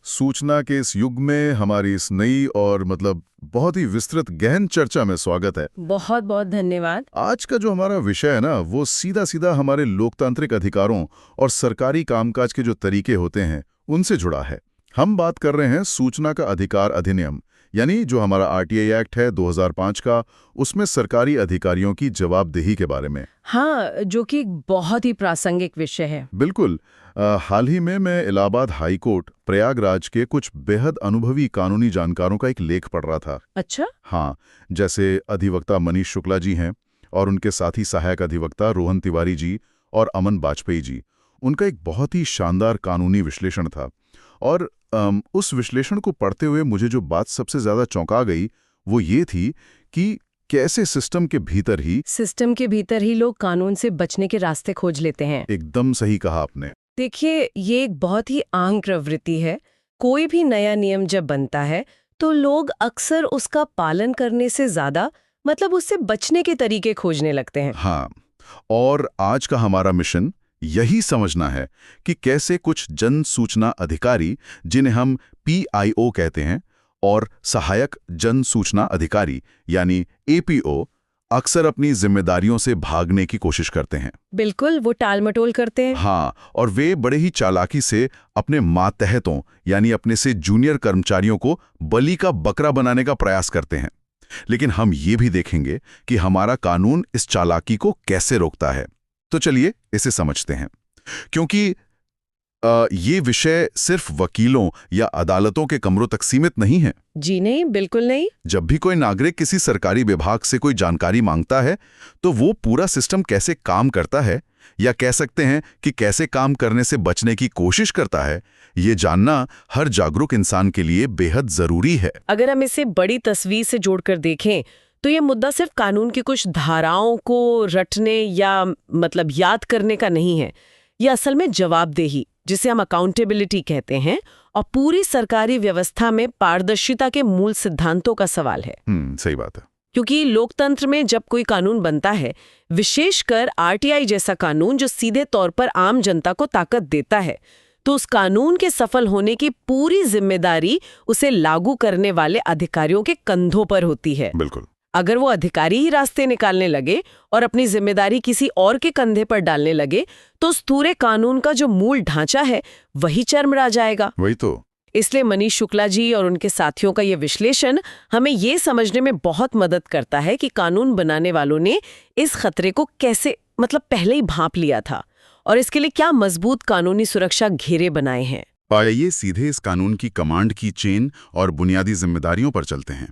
सूचना के इस युग में हमारी इस नई और बहुत ही विस्तृत गहन चर्चा में स्वागत है। बहुत बहुत धन्यवाद। आज का जो हमारा विषय है ना, वो सीधा सीधा हमारे लोकतांत्रिक अधिकारों और सरकारी कामकाज के जो तरीके होते हैं उनसे जुड़ा है। हम बात कर रहे हैं सूचना का अधिकार अधिनियम, यानी जो हमारा आरटीआई एक्ट है 2005 का, उसमें सरकारी अधिकारियों की जवाबदेही के बारे में। हाँ, जो कि एक बहुत ही प्रासंगिक विषय है। बिल्कुल। हाल ही में मैं इलाहाबाद हाई कोर्ट प्रयागराज के कुछ बेहद अनुभवी कानूनी जानकारों का एक लेख पढ़ रहा था। अच्छा। हाँ, जैसे अधिवक्ता मनीष शुक्ला जी हैं और उनके साथी सहायक अधिवक्ता रोहन तिवारी जी और अमन बाजपेयी जी। उनका एक बहुत ही शानदार कानूनी विश्लेषण था और उस विश्लेषण को पढ़ते हुए मुझे जो बात सबसे ज्यादा चौंका गई वो ये थी कि कैसे सिस्टम के भीतर ही लोग कानून से बचने के रास्ते खोज लेते हैं। एकदम सही कहा आपने। देखिए, ये एक बहुत ही आम प्रवृत्ति है। कोई भी नया नियम जब बनता है तो लोग अक्सर उसका पालन करने से ज्यादा उससे बचने के तरीके खोजने लगते हैं। हाँ, और आज का हमारा मिशन यही समझना है कि कैसे कुछ जन सूचना अधिकारी, जिन्हें हम पीआईओ कहते हैं, और सहायक जन सूचना अधिकारी यानी एपीओ अक्सर अपनी जिम्मेदारियों से भागने की कोशिश करते हैं। बिल्कुल, वो टालमटोल करते हैं। हाँ, और वे बड़े ही चालाकी से अपने मातहतों यानी अपने से जूनियर कर्मचारियों को बलि का बकरा बनाने का प्रयास करते हैं। लेकिन हम ये भी देखेंगे कि हमारा कानून इस चालाकी को कैसे रोकता है। तो चलिए इसे समझते हैं, क्योंकि ये विषय सिर्फ वकीलों या अदालतों के कमरों तक सीमित नहीं है। जी नहीं, बिल्कुल नहीं। जब भी कोई नागरिक किसी सरकारी विभाग से कोई जानकारी मांगता है तो वो पूरा सिस्टम कैसे काम करता है, या कह सकते हैं कि कैसे काम करने से बचने की कोशिश करता है, ये जानना हर जागरूक इंसान के लिए बेहद जरूरी है। अगर हम इसे बड़ी तस्वीर से जोड़कर देखें तो ये मुद्दा सिर्फ कानून की कुछ धाराओं को रटने या याद करने का नहीं है। ये असल में जवाबदेही, जिसे हम अकाउंटेबिलिटी कहते हैं, और पूरी सरकारी व्यवस्था में पारदर्शिता के मूल सिद्धांतों का सवाल है। सही बात है। क्योंकि लोकतंत्र में जब कोई कानून बनता है, विशेषकर आरटीआई जैसा कानून जो सीधे तौर पर आम जनता को ताकत देता है, तो उस कानून के सफल होने की पूरी जिम्मेदारी उसे लागू करने वाले अधिकारियों के कंधों पर होती है। बिल्कुल। अगर वो अधिकारी ही रास्ते निकालने लगे और अपनी जिम्मेदारी किसी और के कंधे पर डालने लगे तो उस पूरे कानून का जो मूल ढांचा है वही चरमरा जाएगा। वही तो। इसलिए मनीष शुक्ला जी और उनके साथियों का ये विश्लेषण हमें ये समझने में बहुत मदद करता है कि कानून बनाने वालों ने इस खतरे को कैसे पहले ही भांप लिया था और इसके लिए क्या मजबूत कानूनी सुरक्षा घेरे बनाए हैं। आइए सीधे इस कानून की कमांड की चेन और बुनियादी जिम्मेदारियों पर चलते हैं।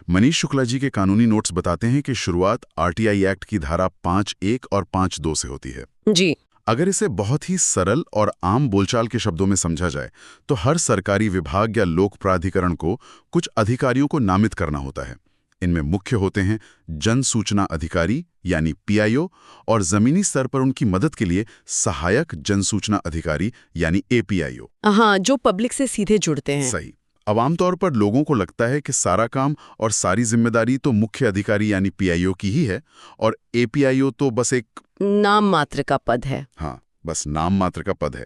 मनीष शुक्ला जी के कानूनी नोट्स बताते हैं कि शुरुआत आरटीआई एक्ट की धारा 5(1) और 5(2) से होती है। जी। अगर इसे बहुत ही सरल और आम बोलचाल के शब्दों में समझा जाए तो हर सरकारी विभाग या लोक प्राधिकरण को कुछ अधिकारियों को नामित करना होता है। इनमें मुख्य होते हैं जन सूचना अधिकारी यानी पीआईओ, और जमीनी स्तर पर उनकी मदद के लिए सहायक जन सूचना अधिकारी यानी एपीआईओ। हाँ, जो पब्लिक से सीधे जुड़ते हैं। सही। अब आमतौर पर लोगों को लगता है कि सारा काम और सारी जिम्मेदारी तो मुख्य अधिकारी यानी पीआईओ की ही है और एपीआईओ तो बस एक नाम मात्र का पद है। हाँ, बस नाम मात्र का पद है।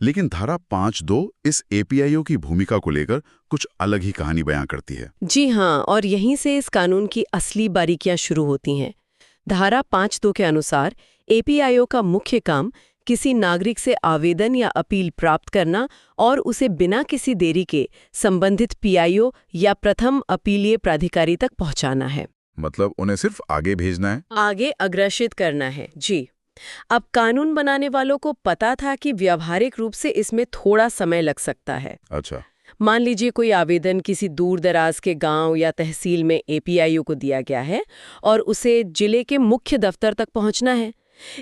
लेकिन धारा 5(2) इस एपीआईओ की भूमिका को लेकर कुछ अलग ही कहानी बयां करती है। जी हाँ, और यहीं से इस कानून की असली बारीकियां शुरू होती हैं। धारा 5(2) के अनुसार एपीआईओ का मुख्य काम किसी नागरिक से आवेदन या अपील प्राप्त करना और उसे बिना किसी देरी के संबंधित पीआईओ या प्रथम अपीलीय प्राधिकारी तक पहुंचाना है। उन्हें सिर्फ आगे भेजना है, आगे अग्रेषित करना है। जी। अब कानून बनाने वालों को पता था कि व्यावहारिक रूप से इसमें थोड़ा समय लग सकता है। अच्छा। मान लीजिए कोई आवेदन किसी दूर दराज के गांव या तहसील में एपीआईओ को दिया गया है और उसे जिले के मुख्य दफ्तर तक पहुंचना है।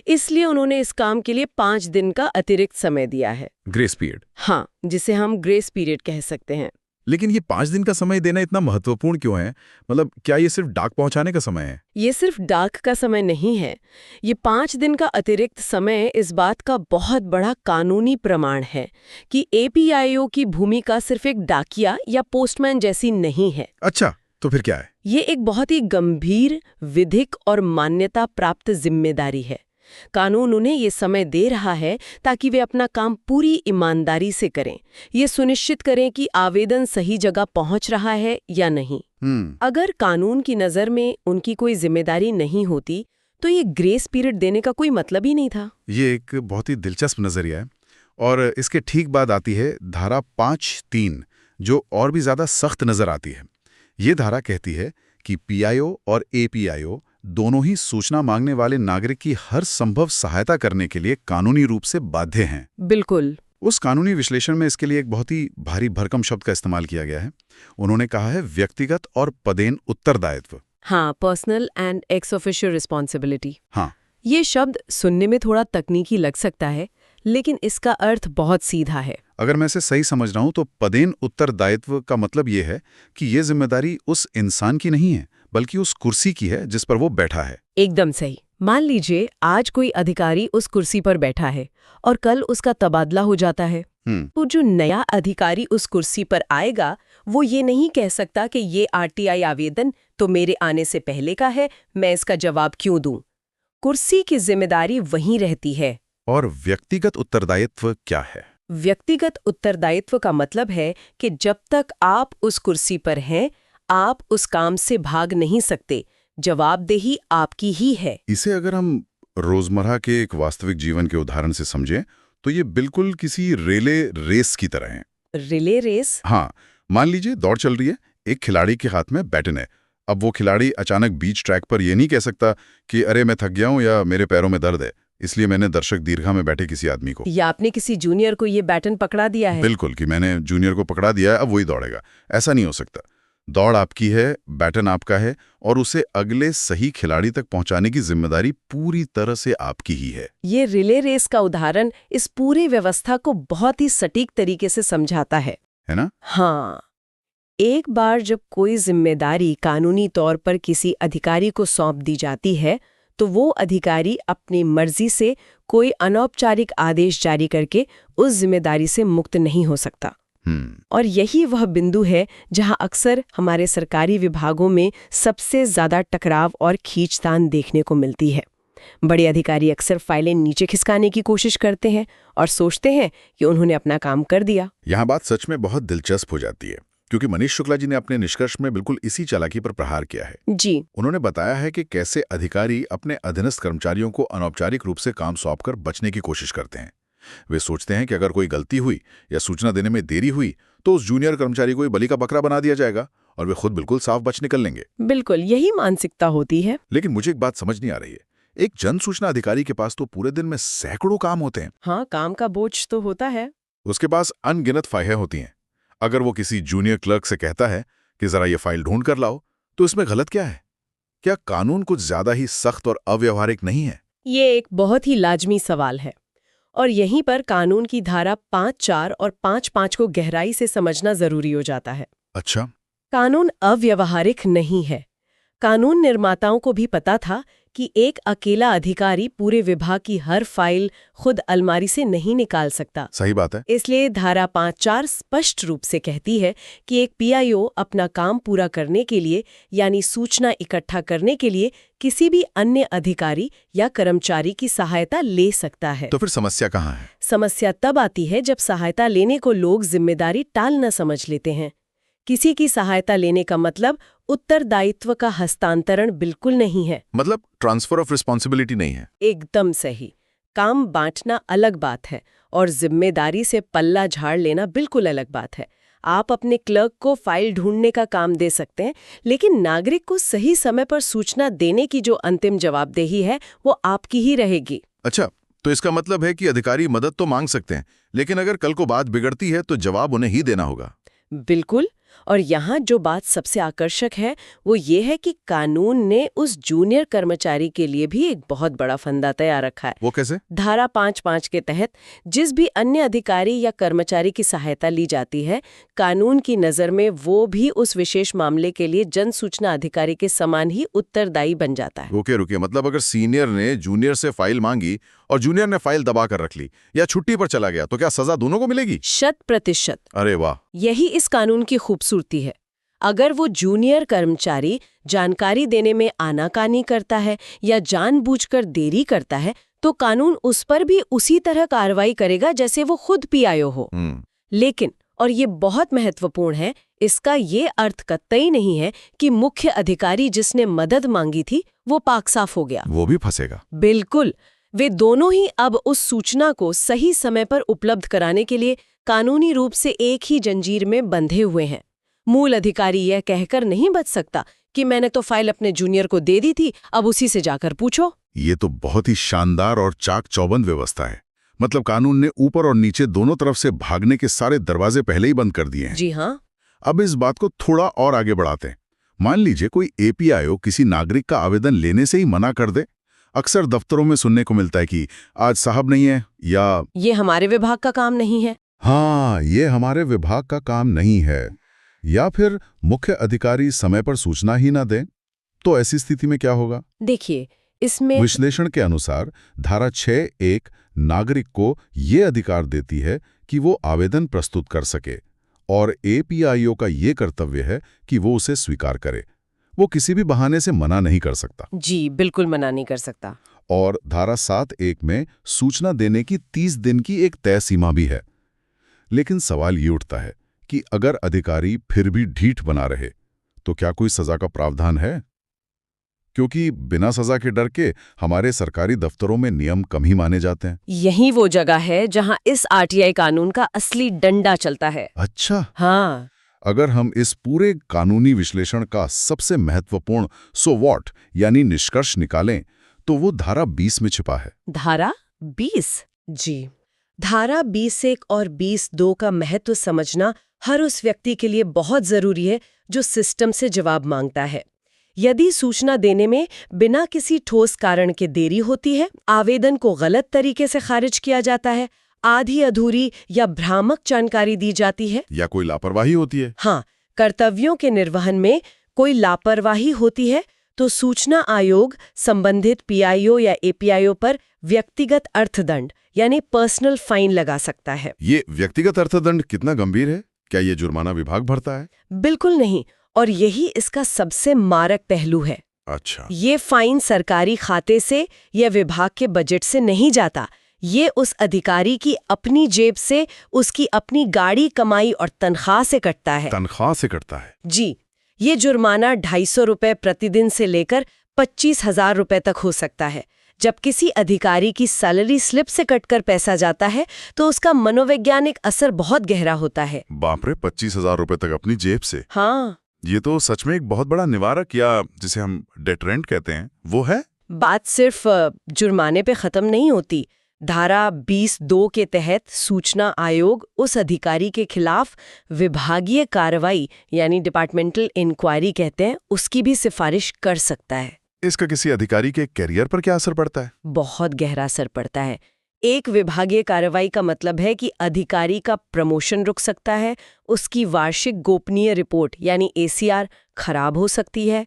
इसलिए उन्होंने इस काम के लिए 5 दिन का अतिरिक्त समय दिया है। Grace period. हाँ, जिसे हम ग्रेस पीरियड कह सकते हैं। लेकिन ये 5 दिन का समय देना इतना महत्वपूर्ण क्यों है? क्या ये सिर्फ डाक पहुंचाने का समय है? ये सिर्फ डाक का समय नहीं है। ये 5 दिन का अतिरिक्त समय इस बात का बहुत बड़ा कानूनी प्रमाण है कि एपीआईओ की भूमिका सिर्फ एक डाकिया या पोस्टमैन जैसी नहीं है। अच्छा, तो फिर क्या है? ये एक बहुत ही गंभीर, विधिक और मान्यता प्राप्त जिम्मेदारी है। कानून उन्हें ये समय दे रहा है ताकि वे अपना काम पूरी ईमानदारी से करें, ये सुनिश्चित करें कि आवेदन सही जगह पहुंच रहा है या नहीं। अगर कानून की नज़र में उनकी कोई जिम्मेदारी नहीं होती तो ये ग्रेस पीरियड देने का कोई मतलब ही नहीं था। ये एक बहुत ही दिलचस्प नजरिया है और इसके ठीक बाद आती है धारा 5(3) जो और भी ज्यादा सख्त नजर आती है। ये धारा कहती है कि पीआईओ और एपीआईओ दोनों ही सूचना मांगने वाले नागरिक की हर संभव सहायता करने के लिए कानूनी रूप से बाध्य हैं। बिल्कुल। उस कानूनी विश्लेषण में इसके लिए एक बहुत ही भारी भरकम शब्द का इस्तेमाल किया गया है। उन्होंने कहा है व्यक्तिगत और पदेन उत्तरदायित्व। हाँ, personal and ex officio responsibility. हाँ, ये शब्द सुनने में थोड़ा तकनीकी लग सकता है, लेकिन इसका अर्थ बहुत सीधा है। अगर मैं इसे सही समझ रहा हूं तो पदेन उत्तरदायित्व का मतलब ये है कि ये जिम्मेदारी उस इंसान की नहीं है बल्कि उस कुर्सी की है जिस पर वो बैठा है। एकदम सही। मान लीजिए आज कोई अधिकारी उस कुर्सी पर बैठा है और कल उसका तबादला हो जाता है। तो जो नया अधिकारी उस कुर्सी पर आएगा वो ये नहीं कह सकता कि ये आरटीआई आवेदन तो मेरे आने से पहले का है, मैं इसका जवाब क्यों दूं। कुर्सी की जिम्मेदारी वहीं रहती है। और व्यक्तिगत उत्तरदायित्व क्या है? व्यक्तिगत उत्तरदायित्व का मतलब है कि जब तक आप उस कुर्सी पर हैं, आप उस काम से भाग नहीं सकते, जवाबदेही आपकी ही है। इसे अगर हम रोजमर्रा के एक वास्तविक जीवन के उदाहरण से समझें तो ये बिल्कुल किसी रिले रेस की तरह है। Relay race? हाँ, मान लीजिए दौड़ चल रही है, एक खिलाड़ी के हाथ में बैटन है। अब वो खिलाड़ी अचानक बीच ट्रैक पर ये नहीं कह सकता कि अरे मैं थक गया हूं या मेरे पैरों में दर्द है, इसलिए मैंने दर्शक दीर्घा में बैठे किसी आदमी को, या आपने किसी जूनियर को ये बैटन पकड़ा दिया है। बिल्कुल, कि मैंने जूनियर को पकड़ा दिया है, अब वही दौड़ेगा। ऐसा नहीं हो सकता। दौड़ आपकी है, बैटन आपका है और उसे अगले सही खिलाड़ी तक पहुंचाने की जिम्मेदारी पूरी तरह से आपकी ही है। ये रिले रेस का उदाहरण इस पूरी व्यवस्था को बहुत ही सटीक तरीके से समझाता है ना? हाँ, एक बार जब कोई जिम्मेदारी कानूनी तौर पर किसी अधिकारी को सौंप दी जाती है तो वो अधिकारी अपनी मर्जी से कोई अनौपचारिक आदेश जारी करके उस जिम्मेदारी से मुक्त नहीं हो सकता। और यही वह बिंदु है जहां अक्सर हमारे सरकारी विभागों में सबसे ज्यादा टकराव और खींचतान देखने को मिलती है। बड़े अधिकारी अक्सर फाइलें नीचे खिसकाने की कोशिश करते हैं और सोचते हैं कि उन्होंने अपना काम कर दिया। यहाँ बात सच में बहुत दिलचस्प हो जाती है क्योंकि मनीष शुक्ला जी ने अपने निष्कर्ष में बिल्कुल इसी चालाकी पर प्रहार किया है। जी, उन्होंने बताया है कि कैसे अधिकारी अपने अधीनस्थ कर्मचारियों को अनौपचारिक रूप से काम सौंपकर बचने की कोशिश करते हैं। वे सोचते हैं कि अगर कोई गलती हुई या सूचना देने में देरी हुई तो उस जूनियर कर्मचारी को बलि का बकरा बना दिया जाएगा और वे खुद बिल्कुल साफ बच निकल लेंगे। बिल्कुल यही मानसिकता होती है। लेकिन मुझे एक बात समझ नहीं आ रही है, एक जन सूचना अधिकारी के पास तो पूरे दिन में सैकड़ों काम होते हैं। हाँ, काम का बोझ तो होता है। उसके पास अनगिनत फाइलें होती हैं। अगर वो किसी जूनियर क्लर्क से कहता है कि जरा ये फाइल ढूंढ कर लाओ, तो इसमें गलत क्या है? क्या कानून कुछ ज्यादा ही सख्त और अव्यवहारिक नहीं है? ये एक बहुत ही लाजमी सवाल है और यहीं पर कानून की धारा 5(4) और 5(5) को गहराई से समझना जरूरी हो जाता है। अच्छा, कानून अव्यवहारिक नहीं है। कानून निर्माताओं को भी पता था कि एक अकेला अधिकारी पूरे विभाग की हर फाइल खुद अलमारी से नहीं निकाल सकता। सही बात है। इसलिए धारा 5(4) स्पष्ट रूप से कहती है कि एक पीआईओ अपना काम पूरा करने के लिए यानी सूचना इकट्ठा करने के लिए किसी भी अन्य अधिकारी या कर्मचारी की सहायता ले सकता है। तो फिर समस्या कहाँ है? समस्या तब आती है जब सहायता लेने को लोग जिम्मेदारी टाल न समझ लेते हैं। किसी की सहायता लेने का मतलब उत्तरदायित्व का हस्तांतरण बिल्कुल नहीं है। मतलब ट्रांसफर ऑफ रिस्पॉन्सिबिलिटी नहीं है। एकदम सही। काम बांटना अलग बात है और जिम्मेदारी से पल्ला झाड़ लेना बिल्कुल अलग बात है। आप अपने क्लर्क को फाइल ढूंढने का काम दे सकते हैं, लेकिन नागरिक को सही समय पर सूचना देने की जो अंतिम जवाबदेही है वो आपकी ही रहेगी। अच्छा, तो इसका मतलब है कि अधिकारी मदद तो मांग सकते हैं, लेकिन अगर कल को बात बिगड़ती है तो जवाब उन्हें ही देना होगा। बिल्कुल। और यहाँ जो बात सबसे आकर्षक है वो ये है कि कानून ने उस जूनियर कर्मचारी के लिए भी एक बहुत बड़ा फंदा तैयार रखा है। वो कैसे? धारा 5(5) के तहत जिस भी अन्य अधिकारी या कर्मचारी की सहायता ली जाती है, कानून की नज़र में वो भी उस विशेष मामले के लिए जन सूचना अधिकारी के समान ही उत्तरदायी बन जाता है। रुकिए, मतलब अगर सीनियर ने जूनियर से फाइल मांगी और जूनियर ने फाइल दबा कर रख ली या छुट्टी पर चला गया तो क्या सजा दोनों को मिलेगी? 100%। अरे वाह! यही इस कानून की खूबसूरती है। अगर वो जूनियर कर्मचारी जानकारी देने में आनाकानी करता है या जानबूझकर देरी करता है तो कानून उस पर भी उसी तरह कार्रवाई करेगा जैसे वो खुद पीआईओ हो। लेकिन, और ये बहुत महत्वपूर्ण है, इसका ये अर्थ कतई नहीं है कि मुख्य अधिकारी जिसने मदद मांगी थी वो पाक साफ हो गया। वो भी फंसेगा। बिल्कुल। वे दोनों ही अब उस सूचना को सही समय पर उपलब्ध कराने के लिए कानूनी रूप से एक ही जंजीर में बंधे हुए हैं। मूल अधिकारी यह कहकर नहीं बच सकता कि मैंने तो फाइल अपने जूनियर को दे दी थी, अब उसी से जाकर पूछो। ये तो बहुत ही शानदार और चाक चौबंद व्यवस्था है। मतलब कानून ने ऊपर और नीचे दोनों तरफ से भागने के सारे दरवाजे पहले ही बंद कर दिए हैं। जी हाँ। अब इस बात को थोड़ा और आगे बढ़ाते हैं। मान लीजिए कोई एपीआईओ किसी नागरिक का आवेदन लेने से ही मना कर दे। अक्सर दफ्तरों में सुनने को मिलता है कि आज साहब नहीं है, या ये हमारे विभाग का काम नहीं है। हाँ, ये हमारे विभाग का काम नहीं है, या फिर मुख्य अधिकारी समय पर सूचना ही ना दें। तो ऐसी स्थिति में क्या होगा? देखिए, इसमें विश्लेषण के अनुसार धारा 6(1) नागरिक को ये अधिकार देती है कि वो आवेदन प्रस्तुत कर सके, और एपीआईओ का ये कर्तव्य है कि वो उसे स्वीकार करे। वो किसी भी बहाने से मना नहीं कर सकता। जी, बिल्कुल मना नहीं कर सकता। और धारा 7(1) में सूचना देने की 30 दिन की एक तय सीमा भी है। लेकिन सवाल ये उठता है कि अगर अधिकारी फिर भी ढीठ बना रहे तो क्या कोई सजा का प्रावधान है? क्योंकि बिना सजा के डर के हमारे सरकारी दफ्तरों में नियम कम ही माने जाते हैं। यही वो जगह है जहां इस आरटीआई कानून का असली डंडा चलता है। अच्छा। हाँ। अगर हम इस पूरे कानूनी विश्लेषण का सबसे महत्वपूर्ण सो व्हाट यानी निष्कर्ष निकालें तो वो धारा 20 में छिपा है। धारा 20? जी। धारा 20(1) और 20(2) का महत्व समझना हर उस व्यक्ति के लिए बहुत जरूरी है जो सिस्टम से जवाब मांगता है। यदि सूचना देने में बिना किसी ठोस कारण के देरी होती है, आवेदन को गलत तरीके से खारिज किया जाता है, आधी अधूरी या भ्रामक जानकारी दी जाती है, या कोई लापरवाही होती है, हाँ, कर्तव्यों के निर्वहन में कोई लापरवाही होती है, तो सूचना आयोग संबंधित पीआईओ या एपीआईओ पर व्यक्तिगत अर्थदंड यानी पर्सनल फाइन लगा सकता है। ये व्यक्तिगत अर्थदंड कितना गंभीर है? क्या ये जुर्माना विभाग भरता है? बिल्कुल नहीं, और यही इसका सबसे मारक पहलू है। अच्छा। ये फाइन सरकारी खाते से या विभाग के बजट से नहीं जाता। ये उस अधिकारी की अपनी जेब से, उसकी अपनी गाड़ी कमाई और तनख्वाह से कटता है। तनख्वाह से कटता है? जी। ये जुर्माना 250 रुपए प्रतिदिन से लेकर 25,000 रुपए तक हो सकता है। जब किसी अधिकारी की सैलरी स्लिप से कटकर पैसा जाता है तो उसका मनोवैज्ञानिक असर बहुत गहरा होता है। बाप रे, 25,000 रुपए तक अपनी जेब से? हाँ। ये तो सच में एक बहुत बड़ा निवारक, या जिसे हम डेटरेंट कहते हैं, वो है। बात सिर्फ जुर्माने पे खत्म नहीं होती। धारा 20(2) के तहत सूचना आयोग उस अधिकारी के खिलाफ विभागीय कार्रवाई यानी डिपार्टमेंटल इंक्वायरी कहते हैं, उसकी भी सिफारिश कर सकता है। इसका किसी अधिकारी के करियर पर क्या असर पड़ता है? बहुत गहरा असर पड़ता है। एक विभागीय कार्रवाई का मतलब है कि अधिकारी का प्रमोशन रुक सकता है, उसकी वार्षिक गोपनीय रिपोर्ट यानी एसीआर खराब हो सकती है,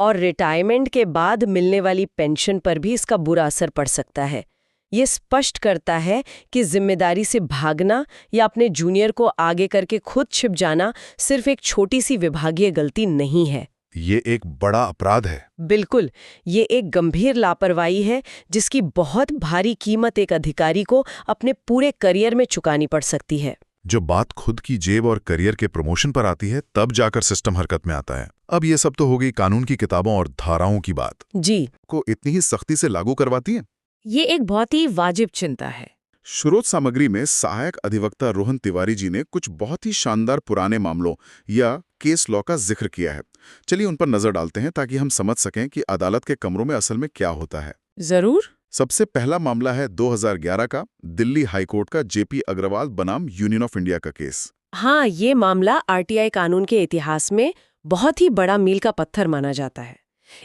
और रिटायरमेंट के बाद मिलने वाली पेंशन पर भी इसका बुरा असर पड़ सकता है। ये स्पष्ट करता है कि जिम्मेदारी से भागना या अपने जूनियर को आगे करके खुद छिप जाना सिर्फ एक छोटी सी विभागीय गलती नहीं है। ये एक बड़ा अपराध है। बिल्कुल, ये एक गंभीर लापरवाही है जिसकी बहुत भारी कीमत एक अधिकारी को अपने पूरे करियर में चुकानी पड़ सकती है। जो बात खुद की जेब और करियर के प्रमोशन पर आती है, तब जाकर सिस्टम हरकत में आता है। अब ये सब तो हो गई कानून की किताबों और धाराओं की बात। जी। को इतनी ही सख्ती से लागू करवाती है? ये एक बहुत ही वाजिब चिंता है। स्रोत सामग्री में सहायक अधिवक्ता रोहन तिवारी जी ने कुछ बहुत ही शानदार पुराने मामलों या केस लॉ का जिक्र किया है। चलिए उन पर नजर डालते हैं ताकि हम समझ सकें कि अदालत के कमरों में असल में क्या होता है। जरूर। सबसे पहला मामला है 2011 का दिल्ली हाईकोर्ट का जेपी अग्रवाल बनाम यूनियन ऑफ इंडिया का केस। हाँ, ये मामला आरटीआई कानून के इतिहास में बहुत ही बड़ा मील का पत्थर माना जाता है।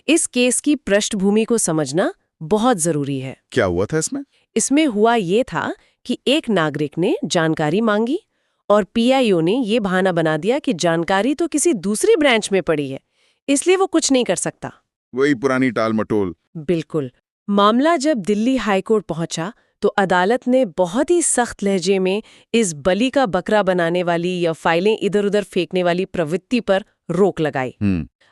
इस केस की पृष्ठभूमि को समझना बहुत जरूरी है। क्या हुआ था इसमें? इसमें हुआ ये था कि एक नागरिक ने जानकारी मांगी और पीआईओ ने ये बहाना बना दिया कि जानकारी तो किसी दूसरी ब्रांच में पड़ी है, इसलिए वो कुछ नहीं कर सकता। वही पुरानी टाल मटोल। बिल्कुल। मामला जब दिल्ली हाईकोर्ट पहुंचा तो अदालत ने बहुत ही सख्त लहजे में इस बलि का बकरा बनाने वाली या फाइलें इधर उधर फेंकने वाली प्रवृत्ति पर रोक लगाई।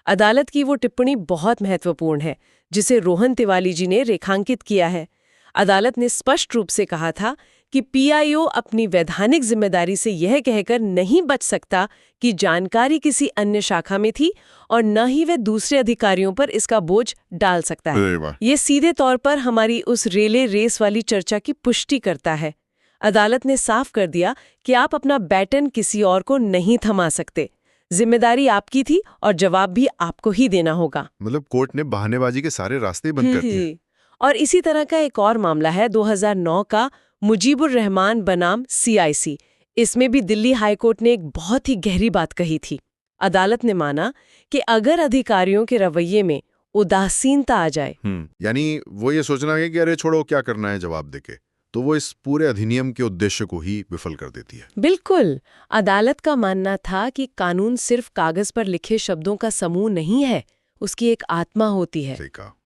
अदालत की वो टिप्पणी बहुत महत्वपूर्ण है, जिसे रोहन तिवारी जी ने रेखांकित किया है। अदालत ने स्पष्ट रूप से कहा था कि पीआईओ अपनी वैधानिक जिम्मेदारी से यह कहकर नहीं बच सकता कि जानकारी किसी अन्य शाखा में थी और न ही वह दूसरे अधिकारियों पर इसका बोझ डाल सकता है। ये सीधे तौर पर हमारी उस रेले रेस वाली चर्चा की पुष्टि करता है। अदालत ने साफ कर दिया कि आप अपना बैटन किसी और को नहीं थमा सकते। जिम्मेदारी आपकी थी और जवाब भी आपको ही देना होगा। मतलब कोर्ट ने बहानेबाजी के सारे रास्ते बंद कर दिए। और इसी तरह का एक और मामला है 2009 का मुजीबुर रहमान बनाम CIC। इसमें भी दिल्ली हाईकोर्ट ने एक बहुत ही गहरी बात कही थी। अदालत ने माना कि अगर अधिकारियों के रवैये में उदासीनता आ जाए, यानी वो ये सोचना है कि अरे छोड़ो क्या करना है जवाब देके, तो वो इस पूरे अधिनियम के उद्देश्य को ही विफल कर देती है। बिल्कुल। अदालत का मानना था कि कानून सिर्फ कागज पर लिखे शब्दों का समूह नहीं है, उसकी एक आत्मा होती है।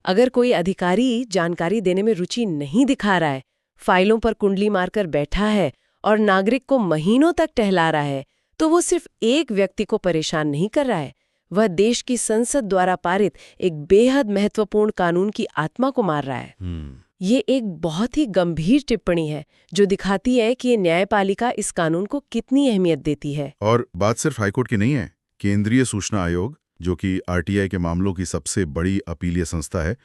अगर कोई अधिकारी जानकारी देने में रुचि नहीं दिखा रहा है, फाइलों पर कुंडली मारकर बैठा है और नागरिक को महीनों तक टहला रहा है, तो वो सिर्फ एक व्यक्ति को परेशान नहीं कर रहा है, वह देश की संसद द्वारा पारित एक बेहद महत्वपूर्ण कानून की आत्मा को मार रहा है। ये एक बहुत ही गंभीर टिप्पणी है जो दिखाती है कि न्यायपालिका इस कानून को कितनी अहमियत देती है। और बात सिर्फ हाईकोर्ट की नहीं है। केंद्रीय सूचना आयोग, जो कि RTI के मामलों की सबसे बड़ी अपीलीय संस्था है,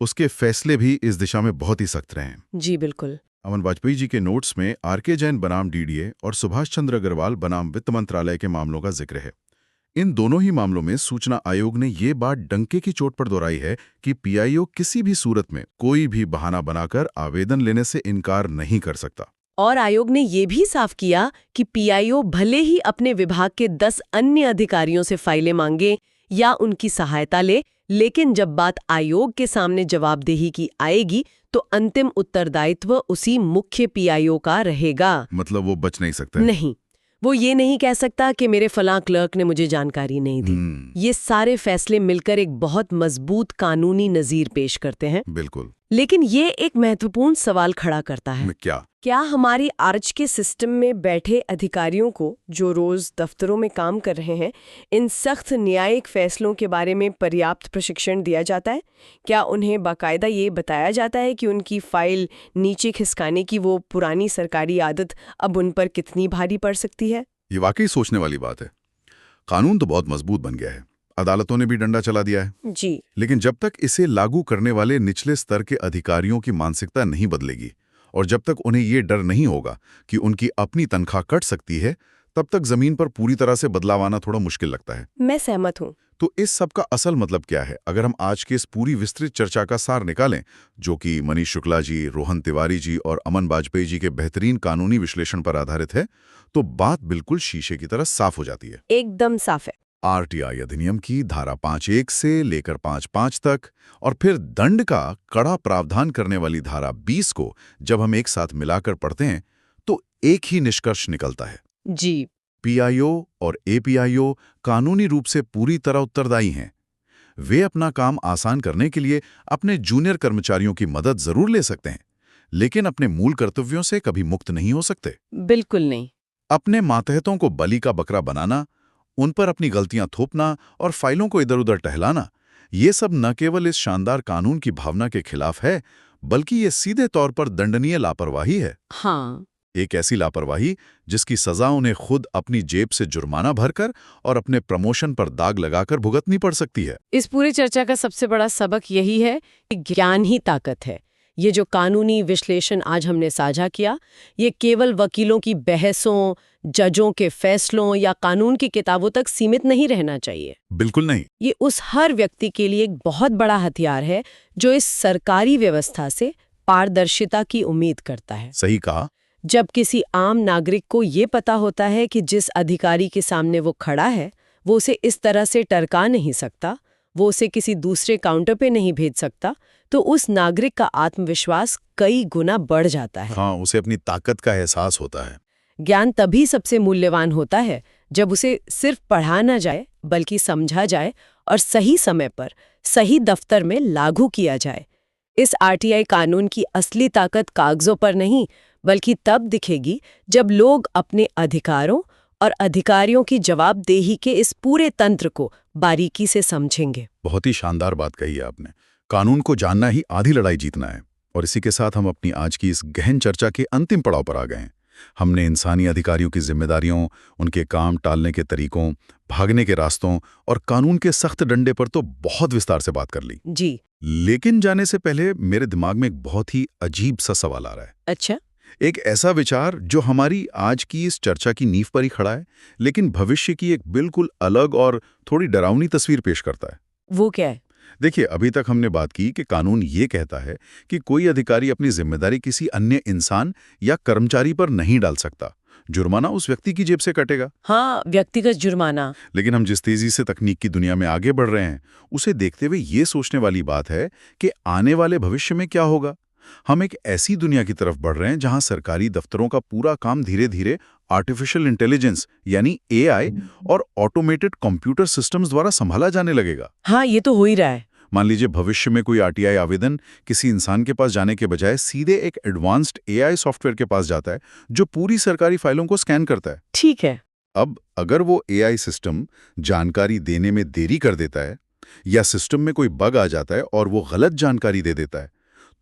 उसके फैसले भी इस दिशा में बहुत ही सख्त रहे हैं। जी बिल्कुल। अमन वाजपेयी जी के नोट्स में RK जैन बनाम DDA और सुभाष चंद्र अग्रवाल बनाम वित्त मंत्रालय के मामलों का जिक्र है। इन दोनों ही मामलों में सूचना आयोग ने ये बात डंके की चोट पर दोहराई है कि PIO किसी भी सूरत में कोई भी बहाना बनाकर आवेदन लेने से इनकार नहीं कर सकता। और आयोग ने ये भी साफ किया कि PIO भले ही अपने विभाग के 10 अन्य अधिकारियों से फाइलें मांगे या उनकी सहायता ले, लेकिन जब बात आयोग के सामने जवाबदेही की आएगी तो अंतिम उत्तरदायित्व उसी मुख्य PIO का रहेगा। मतलब वो बच नहीं सकता? नहीं, वो ये नहीं कह सकता कि मेरे फलां क्लर्क ने मुझे जानकारी नहीं दी। ये सारे फैसले मिलकर एक बहुत मजबूत कानूनी नज़ीर पेश करते हैं। बिल्कुल। लेकिन ये एक महत्वपूर्ण सवाल खड़ा करता है। क्या हमारी आज के सिस्टम में बैठे अधिकारियों को, जो रोज दफ्तरों में काम कर रहे हैं, इन सख्त न्यायिक फैसलों के बारे में पर्याप्त प्रशिक्षण दिया जाता है? क्या उन्हें बाकायदा ये बताया जाता है कि उनकी फाइल नीचे खिसकाने की वो पुरानी सरकारी आदत अब उन पर कितनी भारी पड़ सकती है? ये वाकई सोचने वाली बात है। कानून तो बहुत मजबूत बन गया है, अदालतों ने भी डंडा चला दिया है जी, लेकिन जब तक इसे लागू करने वाले निचले स्तर के अधिकारियों की मानसिकता नहीं बदलेगी और जब तक उन्हें ये डर नहीं होगा कि उनकी अपनी तनख्वाह कट सकती है, तब तक जमीन पर पूरी तरह से बदलाव आना थोड़ा मुश्किल लगता है। मैं सहमत हूँ। तो इस सब का असल मतलब क्या है? अगर हम आज के इस पूरी विस्तृत चर्चा का सार निकालें, जो कि मनीष शुक्ला जी, रोहन तिवारी जी और अमन वाजपेयी जी के बेहतरीन कानूनी विश्लेषण पर आधारित है, तो बात बिल्कुल शीशे की तरह साफ हो जाती है। एकदम साफ है। RTI अधिनियम की धारा 5(1) से लेकर 5(5) तक और फिर दंड का कड़ा प्रावधान करने वाली धारा 20 को जब हम एक साथ मिलाकर पढ़ते हैं तो एक ही निष्कर्ष निकलता है जी, PIO और APIO कानूनी रूप से पूरी तरह उत्तरदायी हैं। वे अपना काम आसान करने के लिए अपने जूनियर कर्मचारियों की मदद जरूर ले सकते हैं, लेकिन अपने मूल कर्तव्यों से कभी मुक्त नहीं हो सकते। बिल्कुल नहीं। अपने मातहतों को बलि का बकरा बनाना, उन पर अपनी गलतियां थोपना और फाइलों को इधर उधर टहलाना, ये सब न केवल इस शानदार कानून की भावना के खिलाफ है, बल्कि ये सीधे तौर पर दंडनीय लापरवाही है। हाँ, एक ऐसी लापरवाही जिसकी सजा उन्हें खुद अपनी जेब से जुर्माना भरकर और अपने प्रमोशन पर दाग लगाकर भुगतनी पड़ सकती है। इस पूरी चर्चा का सबसे बड़ा सबक यही है कि ज्ञान ही ताकत है। ये जो कानूनी विश्लेषण आज हमने साझा किया, ये केवल वकीलों की बहसों, जजों के फैसलों या कानून की किताबों तक सीमित नहीं रहना चाहिए। बिल्कुल नहीं। ये उस हर व्यक्ति के लिए एक बहुत बड़ा हथियार है जो इस सरकारी व्यवस्था से पारदर्शिता की उम्मीद करता है। सही कहा। जब किसी आम नागरिक को ये पता होता है कि जिस अधिकारी के सामने वो खड़ा है, वो उसे इस तरह से टरका नहीं सकता, वो उसे किसी दूसरे काउंटर पे नहीं भेज सकता, तो उस नागरिक का आत्मविश्वास कई गुना बढ़ जाता है। हाँ, उसे अपनी ताकत का एहसास होता है। ज्ञान तभी सबसे मूल्यवान होता है जब उसे सिर्फ पढ़ा ना जाए, बल्कि समझा जाए और सही समय पर सही दफ्तर में लागू किया जाए। इस RTI कानून की असली ताकत कागजों पर नहीं, बल्कि तब दिखेगी जब लोग अपने अधिकारों और अधिकारियों की जवाबदेही के इस पूरे तंत्र को बारीकी से समझेंगे। बहुत ही शानदार बात कही है आपने। कानून को जानना ही आधी लड़ाई जीतना है। और इसी के साथ हम अपनी आज की इस गहन चर्चा के अंतिम पड़ाव पर आ गए हैं। हमने इंसानी अधिकारियों की जिम्मेदारियों, उनके काम टालने के तरीकों, भागने के रास्तों और कानून के सख्त डंडे पर तो बहुत विस्तार से बात कर ली जी। लेकिन जाने से पहले मेरे दिमाग में एक बहुत ही अजीब सा सवाल आ रहा है। अच्छा। एक ऐसा विचार जो हमारी आज की इस चर्चा की नींव पर ही खड़ा है, लेकिन भविष्य की एक बिल्कुल अलग और थोड़ी डरावनी तस्वीर पेश करता है। वो क्या है? देखिए, अभी तक हमने बात की कि कानून ये कहता है कि कोई अधिकारी अपनी जिम्मेदारी किसी अन्य इंसान या कर्मचारी पर नहीं डाल सकता। जुर्माना उस व्यक्ति की जेब से कटेगा। हाँ, व्यक्तिगत जुर्माना। लेकिन हम जिस तेजी से तकनीक की दुनिया में आगे बढ़ रहे हैं, उसे देखते हुए ये सोचने वाली बात है कि आने वाले भविष्य में क्या होगा। हम एक ऐसी दुनिया की तरफ बढ़ रहे हैं जहां सरकारी दफ्तरों का पूरा काम धीरे धीरे आर्टिफिशियल इंटेलिजेंस यानी एआई और ऑटोमेटेड कंप्यूटर सिस्टम्स द्वारा संभाला जाने लगेगा। हाँ, ये तो हो ही रहा है। मान लीजिए भविष्य में कोई आरटीआई आवेदन किसी इंसान के पास जाने के बजाय सीधे एक एडवांस्ड एआई सॉफ्टवेयर के पास जाता है जो पूरी सरकारी फाइलों को स्कैन करता है। ठीक है। अब अगर वो एआई सिस्टम जानकारी देने में देरी कर देता है या सिस्टम में कोई बग आ जाता है और वो गलत जानकारी दे देता है,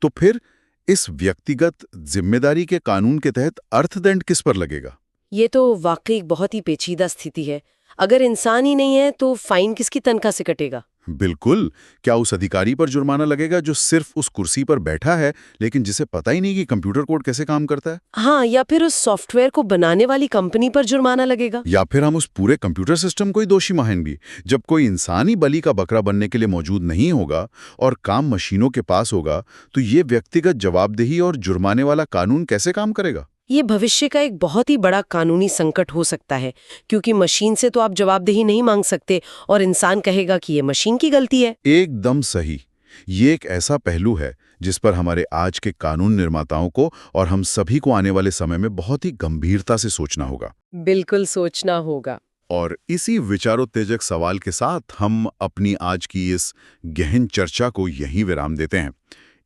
तो फिर इस व्यक्तिगत जिम्मेदारी के कानून के तहत अर्थदंड किस पर लगेगा? ये तो वाकई एक बहुत ही पेचीदा स्थिति है। अगर इंसान ही नहीं है तो फाइन किसकी तनख्वाह से कटेगा? बिल्कुल। क्या उस अधिकारी पर जुर्माना लगेगा जो सिर्फ उस कुर्सी पर बैठा है लेकिन जिसे पता ही नहीं कि कंप्यूटर कोड कैसे काम करता है? हाँ, या फिर उस सॉफ्टवेयर को बनाने वाली कंपनी पर जुर्माना लगेगा? या फिर हम उस पूरे कंप्यूटर सिस्टम को ही दोषी मानेंगे। जब कोई इंसानी बलि का बकरा बनने के लिए मौजूद नहीं होगा और काम मशीनों के पास होगा, तो ये व्यक्तिगत जवाबदेही और जुर्माने वाला कानून कैसे काम करेगा? ये भविष्य का एक बहुत ही बड़ा कानूनी संकट हो सकता है, क्योंकि मशीन से तो आप जवाबदेही नहीं मांग सकते और इंसान कहेगा कि ये मशीन की गलती है। एकदम सही। ये एक ऐसा पहलू है जिस पर हमारे आज के कानून निर्माताओं को और हम सभी को आने वाले समय में बहुत ही गंभीरता से सोचना होगा। बिल्कुल सोचना होगा। और इसी विचारोत्तेजक सवाल के साथ हम अपनी आज की इस गहन चर्चा को यहीं विराम देते हैं।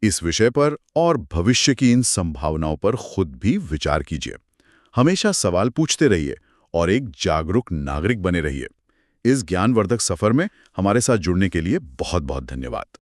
इस विषय पर और भविष्य की इन संभावनाओं पर खुद भी विचार कीजिए। हमेशा सवाल पूछते रहिए और एक जागरूक नागरिक बने रहिए। इस ज्ञानवर्धक सफर में हमारे साथ जुड़ने के लिए बहुत बहुत धन्यवाद।